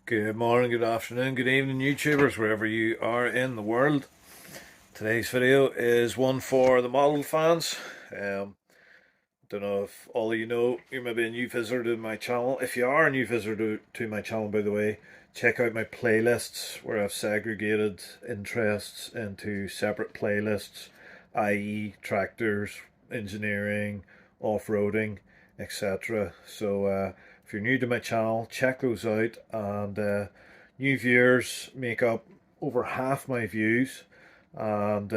Good morning, good afternoon, good evening, YouTubers, wherever you are in the world. Today's video is one for the model fans. Don't know if all of you know, you're maybe a new visitor to my channel. If you are a new visitor to my channel, by the way, check out my playlists where I've segregated interests into separate playlists, i.e. tractors, engineering, off-roading, etc. So if you're new to my channel, check those out. And new viewers make up over half my views. And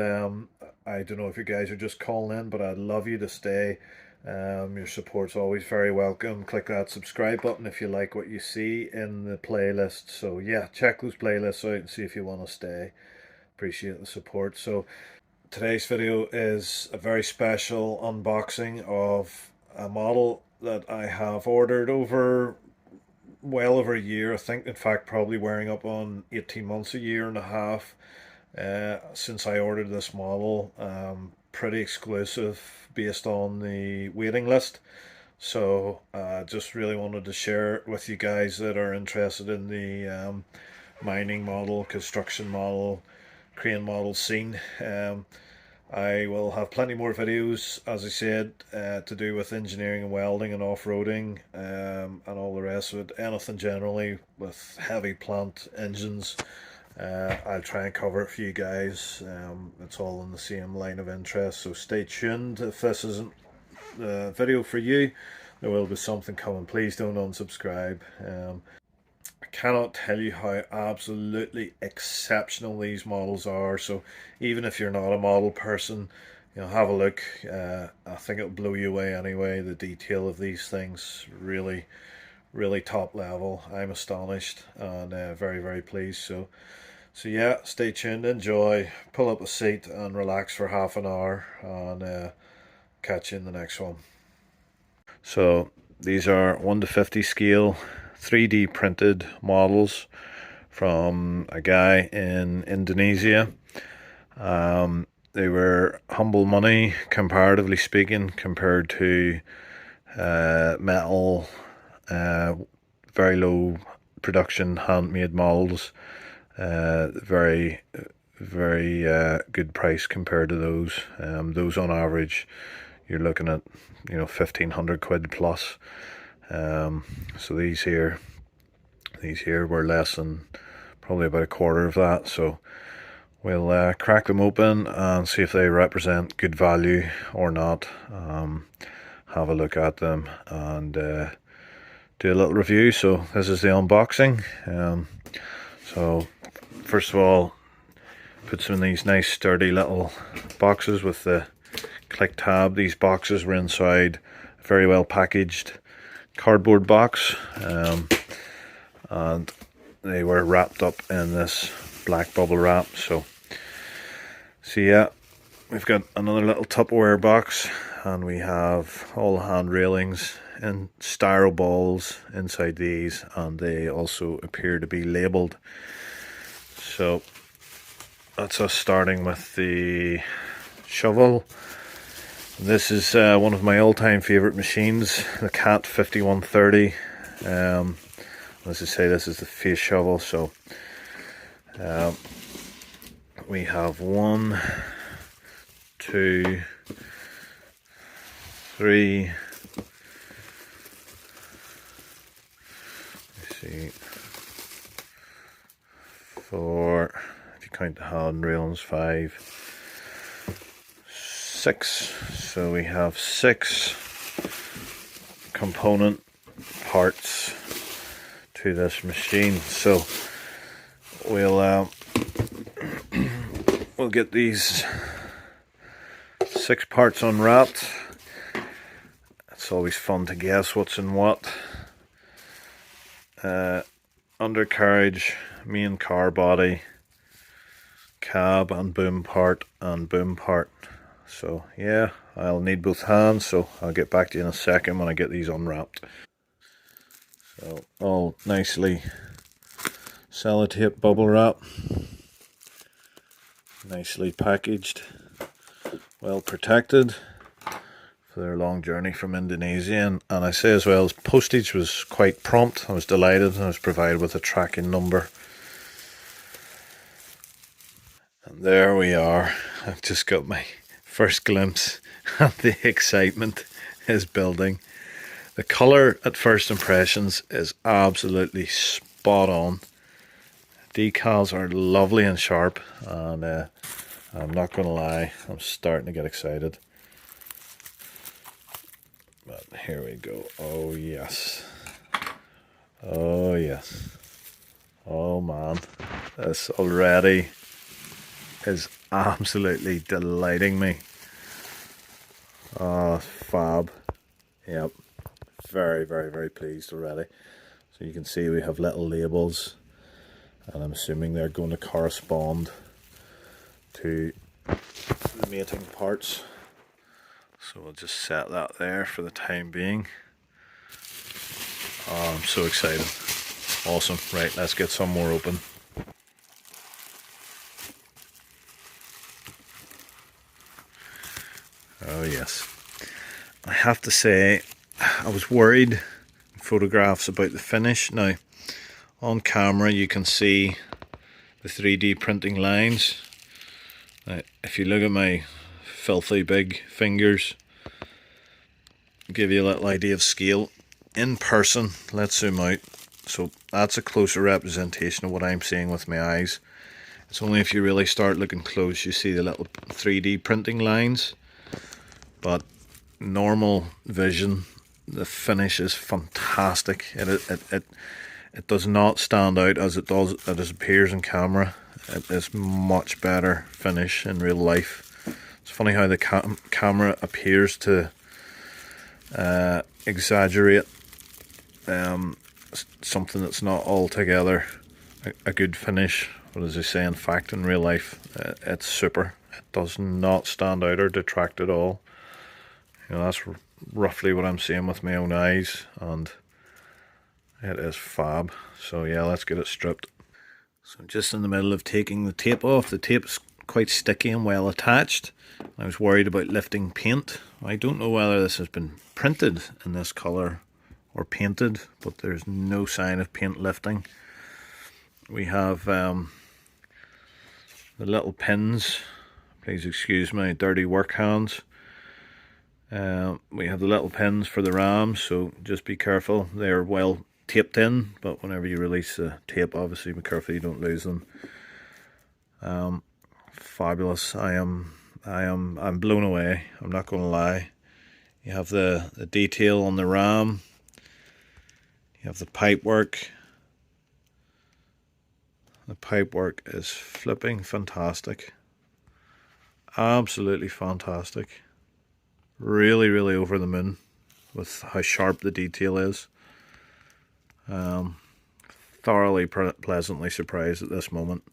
I don't know if you guys are just calling in, but I'd love you to stay. Your support's always very welcome. Click that subscribe button if you like what you see in the playlist. So yeah, check those playlists out and see if you want to stay. Appreciate the support. So today's video is a very special unboxing of a model that I have ordered over well over a year. I think, in fact, probably wearing up on 18 months, a year and a half since I ordered this model. Pretty exclusive based on the waiting list. So just really wanted to share it with you guys that are interested in the mining model, construction model, crane model scene. I will have plenty more videos, as I said, to do with engineering and welding and off-roading and all the rest of it. Anything generally with heavy plant engines. I'll try and cover it for you guys. It's all in the same line of interest, so stay tuned. If this isn't the video for you, there will be something coming. Please don't unsubscribe. I cannot tell you how absolutely exceptional these models are. So even if you're not a model person, have a look. I think it'll blow you away anyway. The detail of these things, really top level. I'm astonished and very, very pleased. So yeah, stay tuned, enjoy, pull up a seat and relax for half an hour, and catch you in the next one. So these are 1 to 50 scale 3D printed models from a guy in Indonesia. They were humble money, comparatively speaking, compared to metal, very low production handmade models. Very good price compared to those. Those on average you're looking at 1,500 quid plus. So these here were less than probably about a quarter of that. So we'll crack them open and see if they represent good value or not. Have a look at them and do a little review. So this is the unboxing. So first of all, put some of these nice sturdy little boxes with the click tab. These boxes were inside a very well packaged cardboard box, and they were wrapped up in this black bubble wrap. So yeah, we've got another little Tupperware box, and we have all the hand railings in styro balls inside these, and they also appear to be labeled. So that's us starting with the shovel. This is one of my all-time favorite machines, the Cat 5130. Let's just say this is the face shovel. So we have 1, 2, 3. Let's see. 4, if you count the hand railings, 5, 6. So we have 6 component parts to this machine. So we'll get these 6 parts unwrapped. It's always fun to guess what's in what. Undercarriage, main car body, cab and boom part, and boom part. So yeah, I'll need both hands, so I'll get back to you in a second when I get these unwrapped. So all nicely sellotape bubble wrap, nicely packaged, well protected for their long journey from Indonesia. And I say as well, postage was quite prompt. I was delighted. I was provided with a tracking number. And there we are. I've just got my first glimpse of the excitement is building. The colour at first impressions is absolutely spot on. Decals are lovely and sharp, and I'm not going to lie, I'm starting to get excited. But here we go. Oh yes. Oh yes. Oh man. This already is absolutely delighting me. Oh, fab. Yep. Very, very, very pleased already. So you can see we have little labels, and I'm assuming they're going to correspond to the mating parts. So we'll just set that there for the time being. Oh, I'm so excited. Awesome. Right, let's get some more open. Oh yes. I have to say, I was worried in photographs about the finish. Now, on camera you can see the 3D printing lines. Now, if you look at my filthy big fingers, give you a little idea of scale. In person, let's zoom out. So that's a closer representation of what I'm seeing with my eyes. It's only if you really start looking close you see the little 3D printing lines. But normal vision, the finish is fantastic. It does not stand out as it appears in camera. It is much better finish in real life. It's funny how the camera appears to exaggerate something that's not altogether a good finish. But as I say, in fact, in real life, it's super. It does not stand out or detract at all. You know, that's roughly what I'm seeing with my own eyes, and it is fab. So yeah, let's get it stripped. So I'm just in the middle of taking the tape off. The tape's quite sticky and well attached. I was worried about lifting paint. I don't know whether this has been printed in this colour or painted, but there's no sign of paint lifting. We have the little pins. Please excuse my dirty work hands. We have the little pins for the rams, so just be careful. They're well taped in, but whenever you release the tape, obviously be careful you don't lose them. Fabulous. I'm blown away. I'm not going to lie. You have the detail on the ram. You have the pipe work. The pipe work is flipping fantastic. Absolutely fantastic. Really, really over the moon with how sharp the detail is. Thoroughly pleasantly surprised at this moment.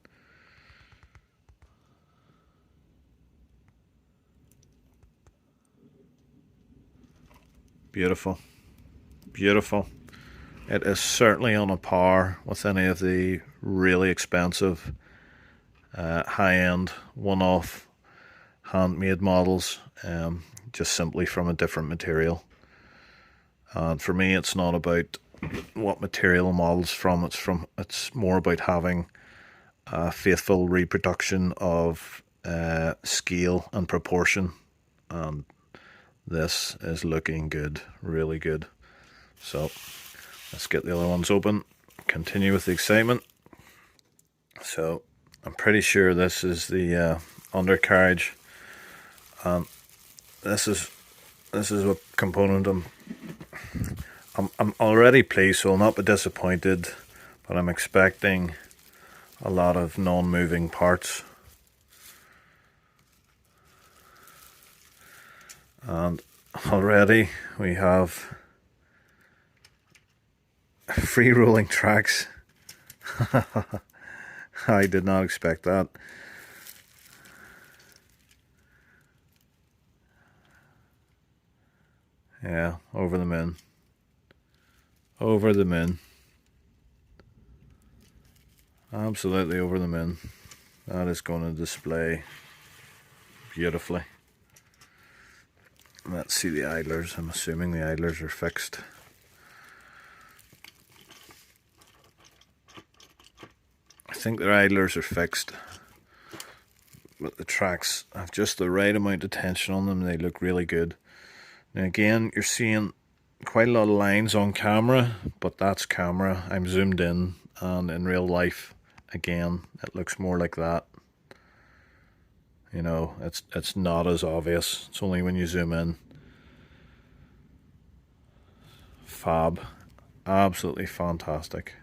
Beautiful. Beautiful. It is certainly on a par with any of the really expensive high-end one-off handmade models, just simply from a different material. And for me, it's not about what material a model's from. It's more about having a faithful reproduction of scale and proportion, and this is looking good, really good. So let's get the other ones open, continue with the excitement. So I'm pretty sure this is the undercarriage, and this is a component I'm already pleased, so I'll not be disappointed, but I'm expecting a lot of non-moving parts. And already we have free rolling tracks. I did not expect that. Yeah, over the moon. Over the moon. Absolutely over the moon. That is going to display beautifully. Let's see the idlers. I'm assuming the idlers are fixed. I think the idlers are fixed, but the tracks have just the right amount of tension on them. They look really good. Now again, you're seeing quite a lot of lines on camera, but that's camera. I'm zoomed in, and in real life, again, it looks more like that. You know, it's not as obvious. It's only when you zoom in. Fab. Absolutely fantastic.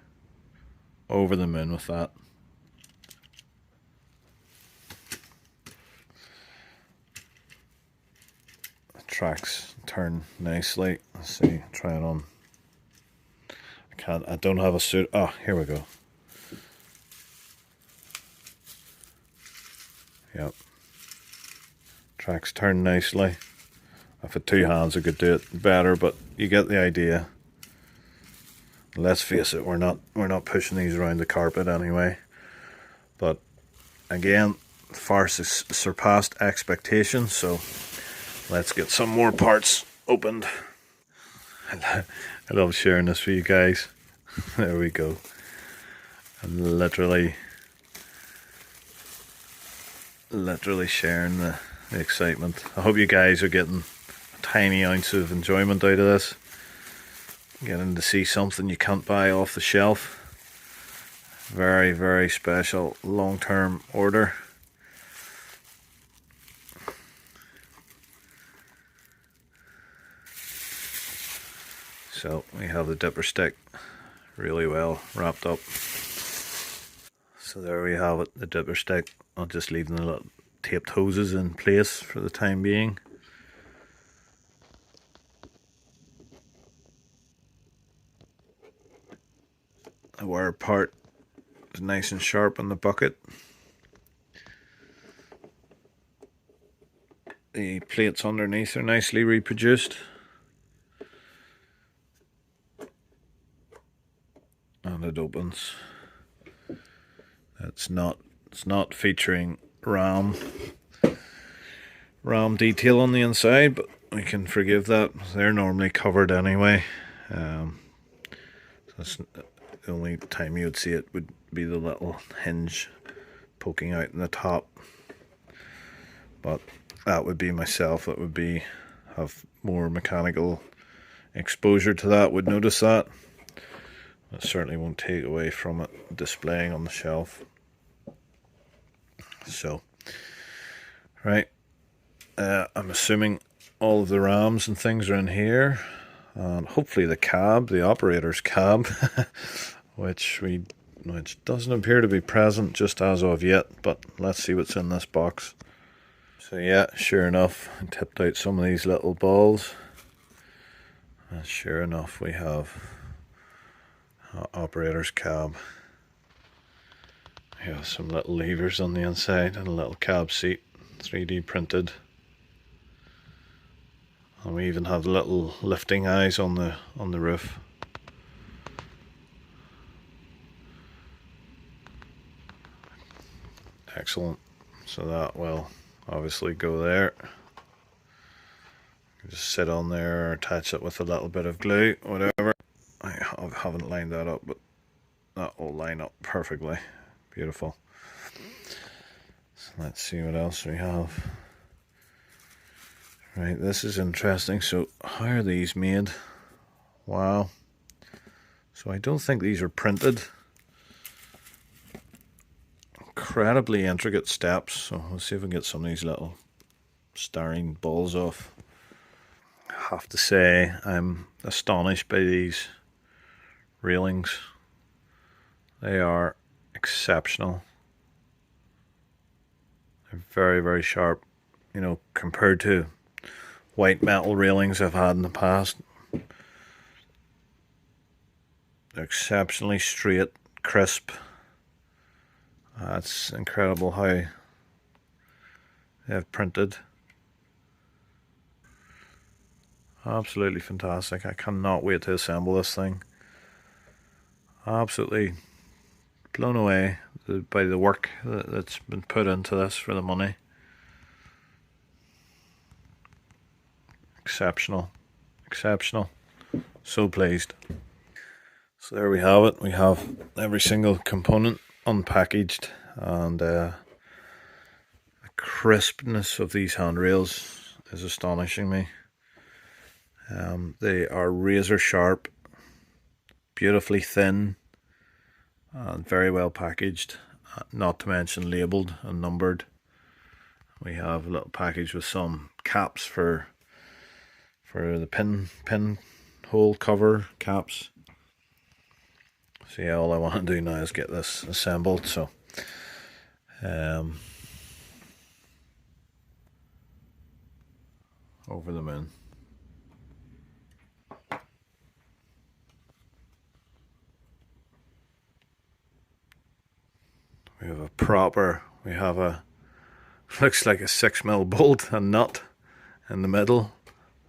Over the moon with that. The tracks turn nicely. Let's see, try it on. I don't have a suit. Oh, here we go. Yep. Tracks turn nicely. If I had two hands I could do it better, but you get the idea. Let's face it, we're not pushing these around the carpet anyway. But again, far surpassed expectations, so let's get some more parts opened. I love sharing this with you guys. There we go. I'm literally sharing the excitement. I hope you guys are getting a tiny ounce of enjoyment out of this. Getting to see something you can't buy off the shelf. Very, very special long-term order. So we have the dipper stick really well wrapped up. So there we have it, the dipper stick. I'll just leave the little taped hoses in place for the time being. The wire part is nice and sharp on the bucket. The plates underneath are nicely reproduced. And it opens. It's not featuring ram detail on the inside, but we can forgive that. They're normally covered anyway. So that's the only time you would see it would be the little hinge poking out in the top. But that would be myself. That would be have more mechanical exposure to that. Would notice that. It certainly won't take away from it displaying on the shelf. So, right, I'm assuming all of the rams and things are in here, and hopefully the cab, the operator's cab, which doesn't appear to be present just as of yet, but let's see what's in this box. So yeah, sure enough, I tipped out some of these little balls, and sure enough we have operator's cab. Yeah, some little levers on the inside and a little cab seat, 3D printed. And we even have little lifting eyes on the roof. Excellent. So that will obviously go there. Just sit on there or attach it with a little bit of glue, whatever. I haven't lined that up, but that will line up perfectly. Beautiful. So let's see what else we have. Right, this is interesting. So how are these made? Wow. So I don't think these are printed. Incredibly intricate steps. So let's see if we can get some of these little styrene balls off. I have to say I'm astonished by these railings. They are exceptional. They're very, very sharp, you know, compared to white metal railings I've had in the past. They're exceptionally straight, crisp. It's incredible how they've printed. Absolutely fantastic. I cannot wait to assemble this thing. Absolutely blown away by the work that's been put into this for the money. Exceptional. Exceptional. So pleased. So there we have it. We have every single component unpackaged, and the crispness of these handrails is astonishing me. They are razor sharp, beautifully thin, and very well packaged, not to mention labelled and numbered. We have a little package with some caps for the pin hole cover caps. So yeah, all I want to do now is get this assembled. So over the moon. We have a looks like a 6mm bolt and nut in the middle,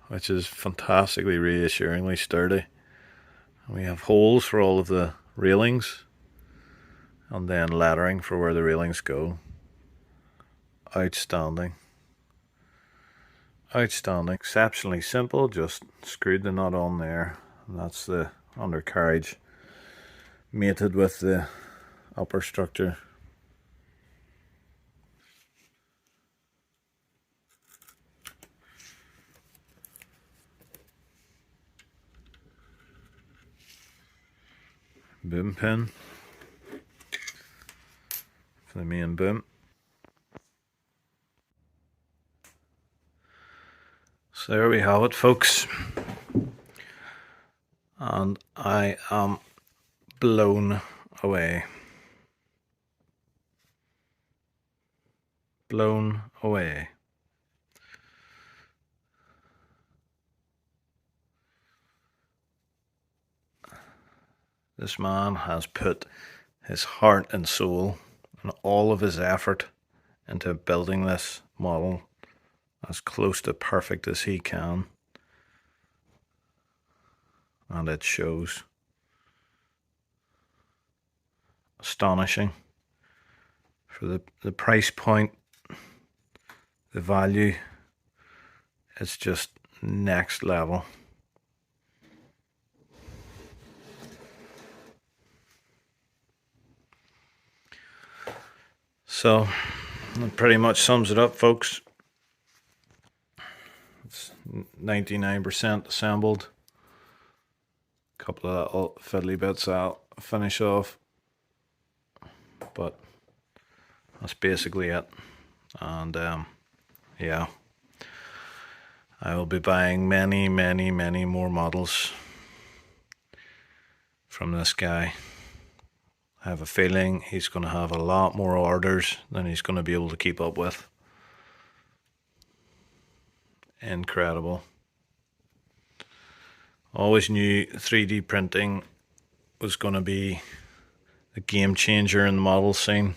which is fantastically reassuringly sturdy. And we have holes for all of the railings, and then lettering for where the railings go. Outstanding. Outstanding. Exceptionally simple, just screwed the nut on there, and that's the undercarriage mated with the upper structure. Boom pin for the main boom. So there we have it, folks, and I am blown away. Blown away. This man has put his heart and soul and all of his effort into building this model as close to perfect as he can, and it shows. Astonishing. For the price point, the value, it's just next level. So that pretty much sums it up, folks. It's 99% assembled. A couple of little fiddly bits I'll finish off, but that's basically it. And yeah, I will be buying many more models from this guy. I have a feeling he's going to have a lot more orders than he's going to be able to keep up with. Incredible. Always knew 3D printing was going to be a game changer in the model scene,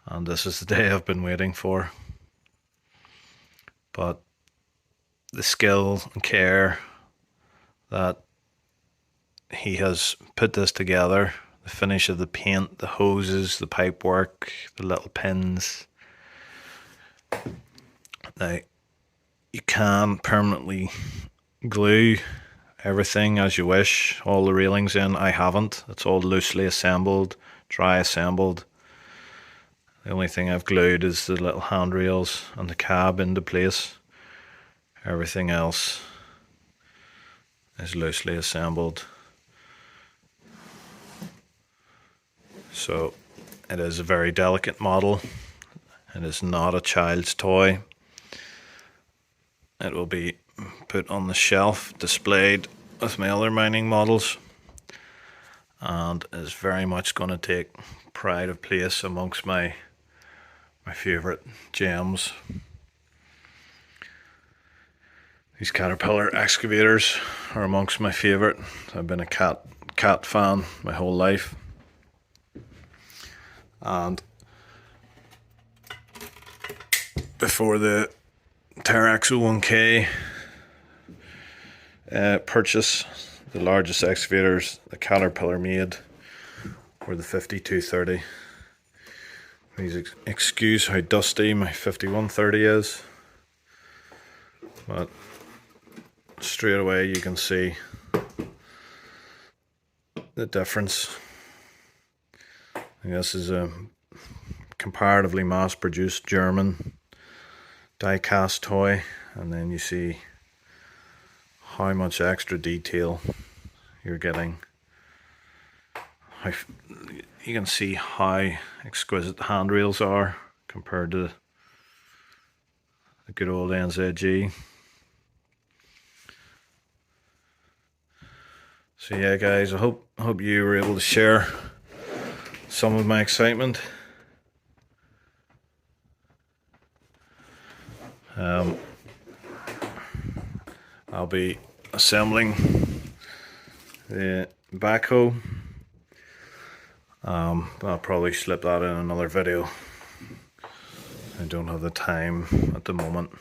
and this is the day I've been waiting for. But the skill and care that he has put this together, the finish of the paint, the hoses, the pipe work, the little pins. Now, you can permanently glue everything as you wish, all the railings in. I haven't. It's all loosely assembled, dry assembled. The only thing I've glued is the little handrails and the cab into place. Everything else is loosely assembled. So it is a very delicate model. It is not a child's toy. It will be put on the shelf, displayed with my other mining models, and is very much going to take pride of place amongst my favourite gems. These Caterpillar excavators are amongst my favourite. I've been a cat fan my whole life, and before the Terex 1K purchase, the largest excavators the Caterpillar made were the 5230. Please excuse how dusty my 5130 is, but straight away you can see the difference. And this is a comparatively mass-produced German die-cast toy, and then you see how much extra detail you're getting. You can see how exquisite the handrails are compared to the good old NZG. So yeah, guys, I hope you were able to share some of my excitement. I'll be assembling the backhoe. I'll probably slip that in another video. I don't have the time at the moment.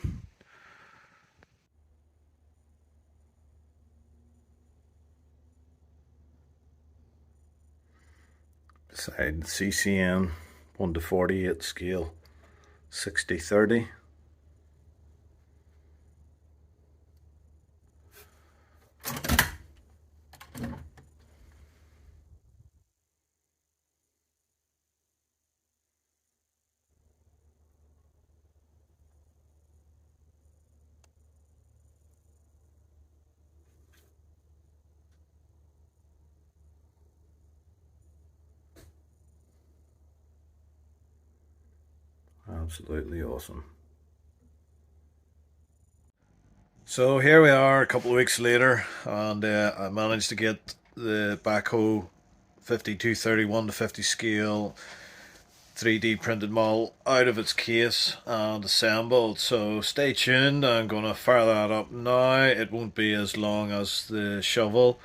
Beside CCN 1:48 scale 60/30. Absolutely awesome. So here we are a couple of weeks later, and I managed to get the backhoe 5231 to 50 scale 3D printed model out of its case and assembled. So stay tuned, I'm going to fire that up now. It won't be as long as the shovel.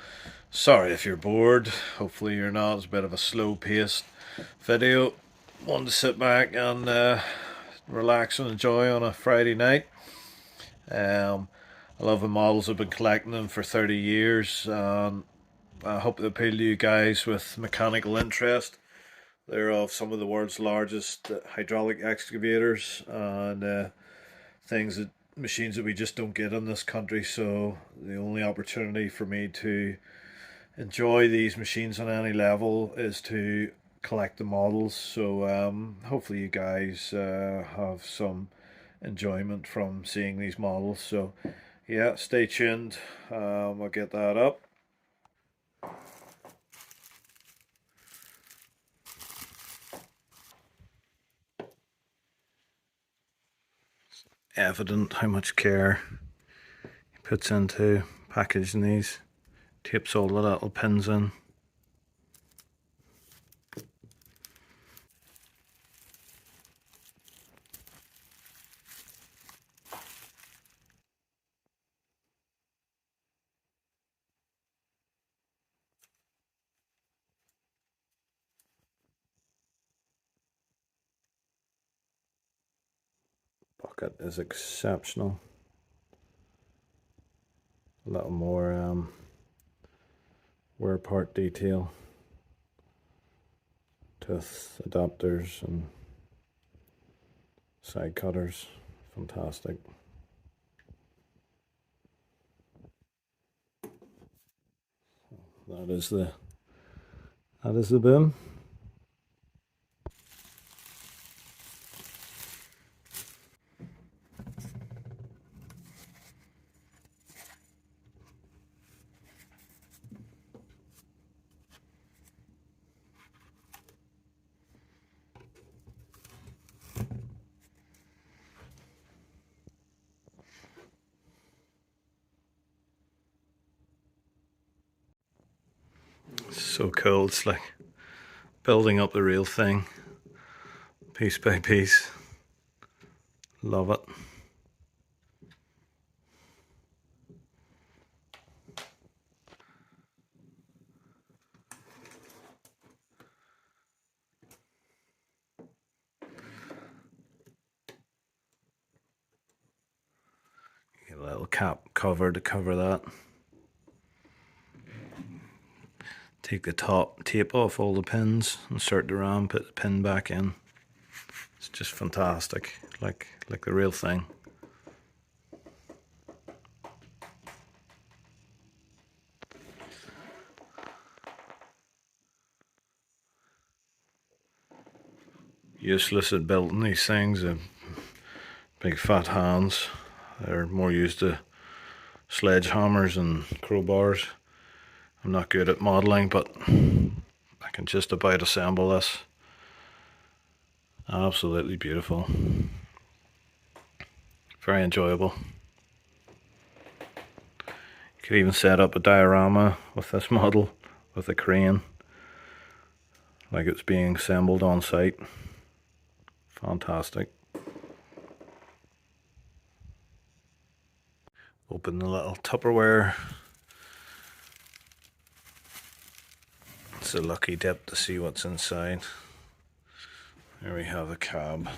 Sorry if you're bored, hopefully you're not. It's a bit of a slow paced video, one to sit back and relax and enjoy on a Friday night. I love the models, I've been collecting them for 30 years, and I hope they appeal to you guys with mechanical interest. They're of some of the world's largest hydraulic excavators and machines that we just don't get in this country, so the only opportunity for me to enjoy these machines on any level is to collect the models. So hopefully you guys have some enjoyment from seeing these models. So yeah, stay tuned. I'll get that up. It's evident how much care he puts into packaging these. Tapes all the little pins in. Bucket is exceptional. A little more wear part detail, tooth adapters and side cutters. Fantastic. That is the boom. So cool. It's like building up the real thing piece by piece. Love it. Get a little cap cover to cover that. Take the top tape off all the pins, insert the ram, put the pin back in. It's just fantastic, like the real thing. useless at building these things. Big fat hands. They're more used to sledgehammers and crowbars. I'm not good at modeling, but I can just about assemble this. Absolutely beautiful. Very enjoyable. You could even set up a diorama with this model with a crane, like it's being assembled on site. Fantastic. Open the little Tupperware. It's a lucky dip to see what's inside. There we have the cab.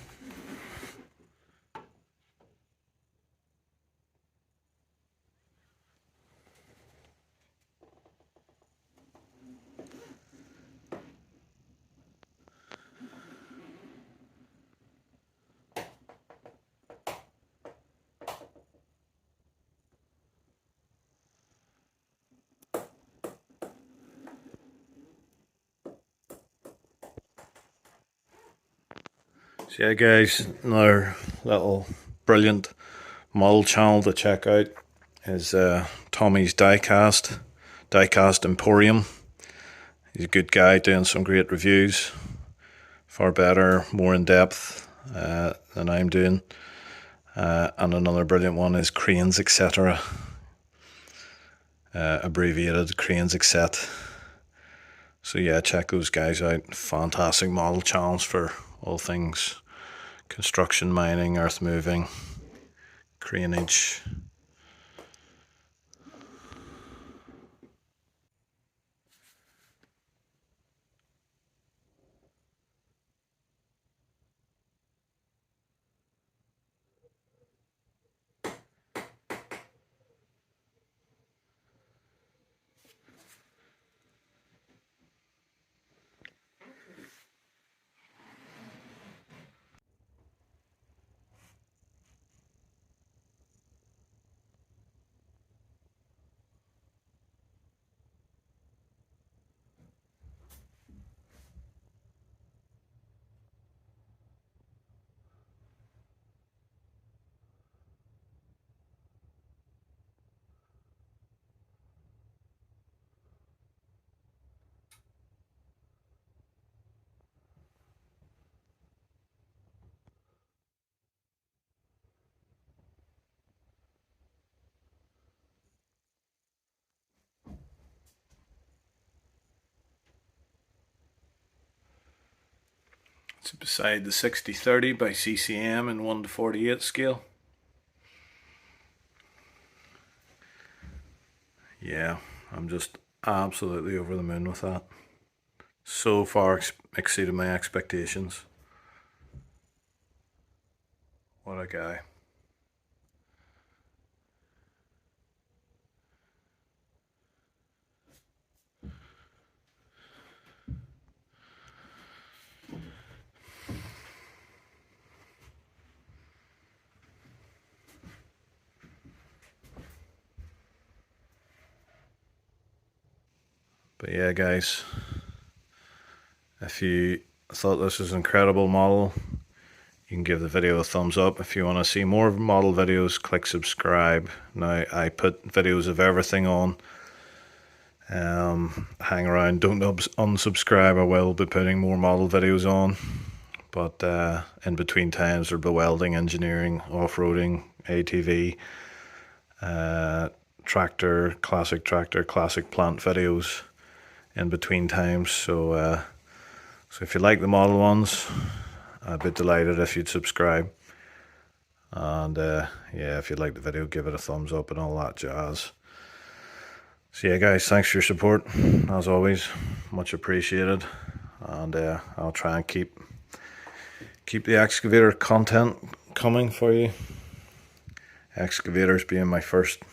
So yeah guys, another little brilliant model channel to check out is Tommy's Diecast Emporium. He's a good guy doing some great reviews, far better, more in depth than I'm doing. And another brilliant one is Cranes Etc. Abbreviated Cranes Etc. So yeah, check those guys out. Fantastic model channels for all things construction, mining, earth moving, craneage. It's beside the 60/30 by CCM in 1:48 scale. Yeah, I'm just absolutely over the moon with that. So far exceeded my expectations. What a guy. But yeah guys, if you thought this was an incredible model, you can give the video a thumbs up. If you want to see more model videos, click subscribe. Now I put videos of everything on. Hang around, don't unsubscribe. I will be putting more model videos on, but in between times there'll be welding, engineering, off-roading, ATV, tractor, classic plant videos in between times. So if you like the model ones, I'd be delighted if you'd subscribe. And yeah, if you like the video, give it a thumbs up and all that jazz. So yeah guys, thanks for your support, as always, much appreciated. And I'll try and keep the excavator content coming for you. Excavators being my first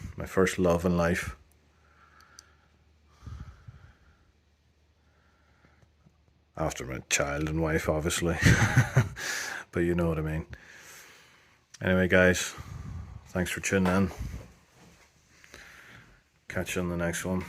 love in life. After my child and wife, obviously. But you know what I mean. Anyway guys, thanks for tuning in. Catch you on the next one.